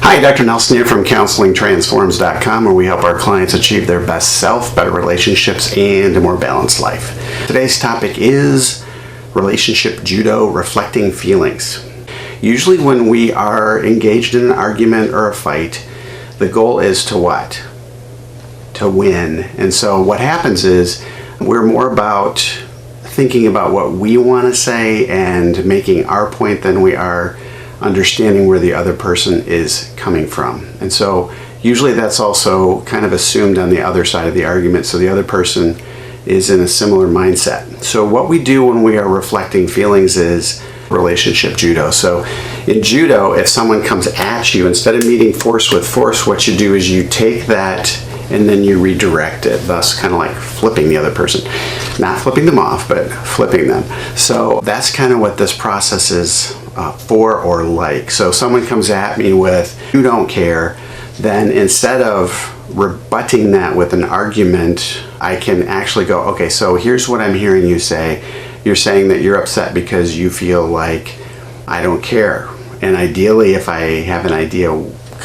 Hi, Dr. Nelson here from CounselingTransforms.com, where we help our clients achieve their best self, better relationships, and a more balanced life. Today's topic is Relationship Judo, reflecting feelings. Usually when we are engaged in an argument or a fight, the goal is to what? To win. And so what happens is we're more about thinking about what we want to say and making our point than we are understanding where the other person is coming from. And so usually that's also kind of assumed on the other side of the argument, so the other person is in a similar mindset. So what we do when we are reflecting feelings is relationship judo. So in judo, if someone comes at you, instead of meeting force with force, what you do is you take that and then you redirect it, thus kind of like flipping the other person. Not flipping them off, but flipping them. So that's kind of what this process is for or like. So if someone comes at me with, "You don't care," then instead of rebutting that with an argument, I can actually go, okay, so here's what I'm hearing you say. You're saying that you're upset because you feel like I don't care. And ideally, if I have an idea,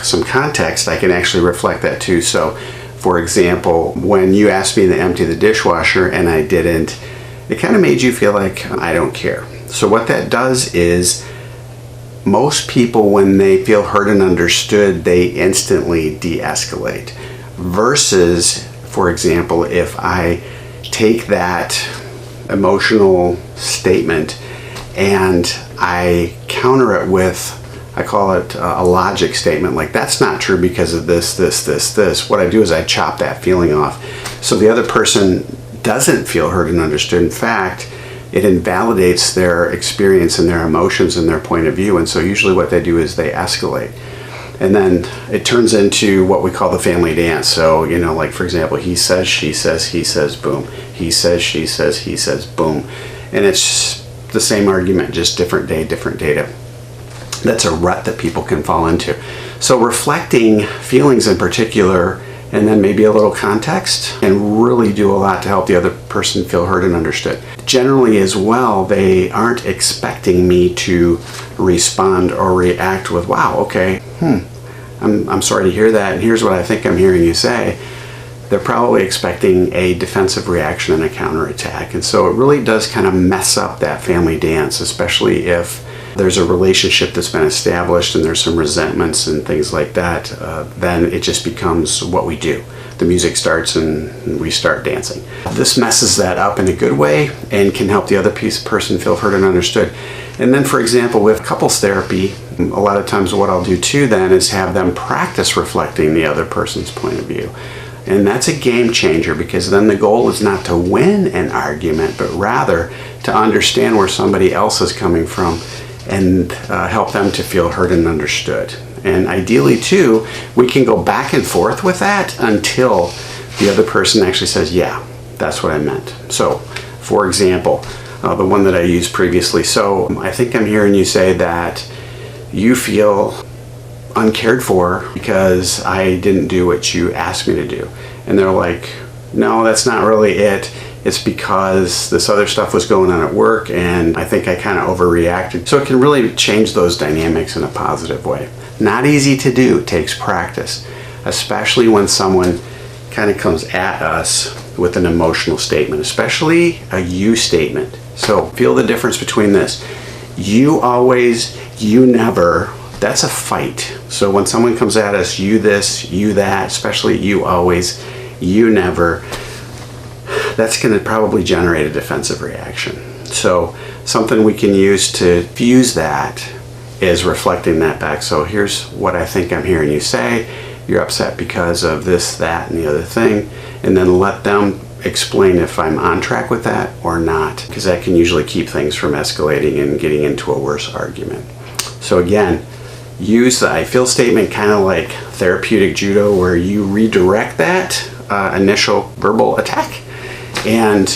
some context, I can actually reflect that too. So for example, when you asked me to empty the dishwasher and I didn't, it kind of made you feel like I don't care. So what that does is most people, when they feel heard and understood, they instantly de-escalate. Versus, for example, if I take that emotional statement and I counter it with, I call it a logic statement, like that's not true because of this. What I do is I chop that feeling off. So the other person doesn't feel heard and understood. In fact, it invalidates their experience and their emotions and their point of view. And so usually what they do is they escalate. And then it turns into what we call the family dance. So, like for example, he says, she says, he says, boom. He says, she says, he says, boom. And it's the same argument, just different day, different data. That's a rut that people can fall into. So reflecting feelings in particular, and then maybe a little context, and really do a lot to help the other person feel heard and understood. Generally as well, they aren't expecting me to respond or react with, wow, okay, I'm sorry to hear that, and here's what I think I'm hearing you say. They're probably expecting a defensive reaction and a counterattack. And so it really does kind of mess up that family dance, especially if there's a relationship that's been established and there's some resentments and things like that. Then it just becomes what we do. The music starts and we start dancing. This messes that up in a good way and can help the other person feel heard and understood. And then, for example, with couples therapy, a lot of times what I'll do too then is have them practice reflecting the other person's point of view. And that's a game changer, because then the goal is not to win an argument, but rather to understand where somebody else is coming from and help them to feel heard and understood. And ideally too, we can go back and forth with that until the other person actually says, yeah, that's what I meant. So, for example, the one that I used previously. So I think I'm hearing you say that you feel uncared for because I didn't do what you asked me to do. And they're like, no, that's not really it. It's because this other stuff was going on at work and I think I kind of overreacted. So it can really change those dynamics in a positive way. Not easy to do, it takes practice, especially when someone kind of comes at us with an emotional statement, especially a you statement. So feel the difference between this. You always, you never, that's a fight. So when someone comes at us, you this, you that, especially you always, you never, that's going to probably generate a defensive reaction. So something we can use to fuse that is reflecting that back. So here's what I think I'm hearing you say. You're upset because of this, that, and the other thing. And then let them explain if I'm on track with that or not, because that can usually keep things from escalating and getting into a worse argument. So again, use the I feel statement kind of like therapeutic judo, where you redirect that initial verbal attack and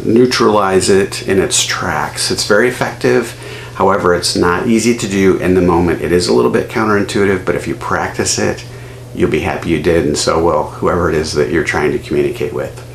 neutralize it in its tracks. It's very effective. However, it's not easy to do in the moment. It is a little bit counterintuitive, but if you practice it, you'll be happy you did, and so will whoever it is that you're trying to communicate with.